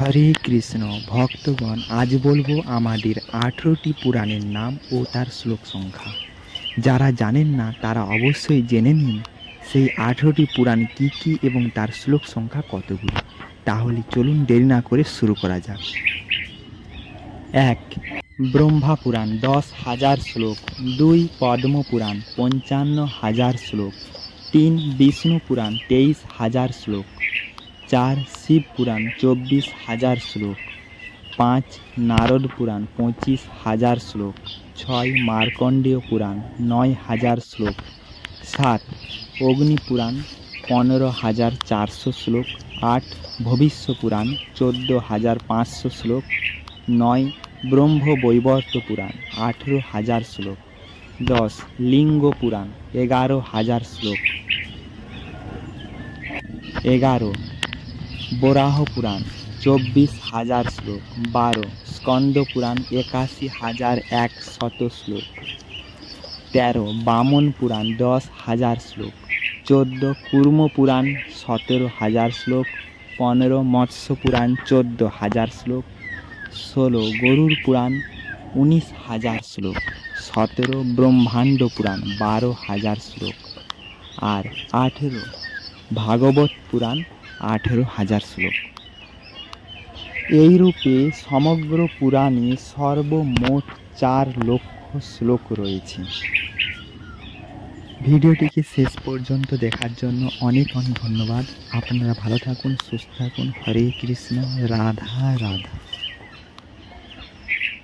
হরে কৃষ্ণ ভক্তগণ, আজ বলবো আমাদের 18টি পুরাণের নাম ও তার শ্লোক সংখ্যা। যারা জানেন না তারা অবশ্যই জেনে নিন সেই 18টি পুরাণ কি কি এবং তার শ্লোক সংখ্যা কতগুলি। তাহলে চলুন দেরি না করে শুরু করা যাক। 1. ব্রহ্মা পুরাণ 10,000 শ্লোক। 2. পদ্ম পুরাণ 55,000 শ্লোক। 3. বিষ্ণু পুরাণ 23,000 শ্লোক। 4. শিব পুরাণ 24,000 শ্লোক। 5. নারদ পুরাণ 25,000 শ্লোক। 6. মার্কণ্ডেয় পুরাণ 9,000 শ্লোক। 7. অগ্নি পুরাণ 15,400 শ্লোক। 8. ভবিষ্য পুরাণ 14,500 শ্লোক। 9. ব্রহ্মবৈবর্ত পুরাণ 18,000 শ্লোক। 10. লিঙ্গ পুরাণ 11,000 শ্লোক। 11. বরাহ পুরাণ 24,000 শ্লোক। 12. স্কন্দ পুরাণ 81,100 শ্লোক। 13. বামন পুরাণ 10,000 শ্লোক। 14. কুর্ম পুরাণ 17,000 শ্লোক। 15. মৎস্য পুরাণ 14,000 শ্লোক। 16. গরুড় পুরাণ 19,000 শ্লোক। 17. ব্রহ্মাণ্ড পুরাণ 12,000 শ্লোক। আর 18. ভাগবত পুরাণ 18,000 শ্লোক। এইরূপে সমগ্র পুরাণে সর্বমোট 4 লক্ষ শ্লোক রয়েছে। ভিডিওটিকে শেষ পর্যন্ত দেখার জন্য অনেক অনেক ধন্যবাদ। আপনারা ভালো থাকুন, সুস্থ থাকুন। হরে কৃষ্ণ, রাধা রাধা।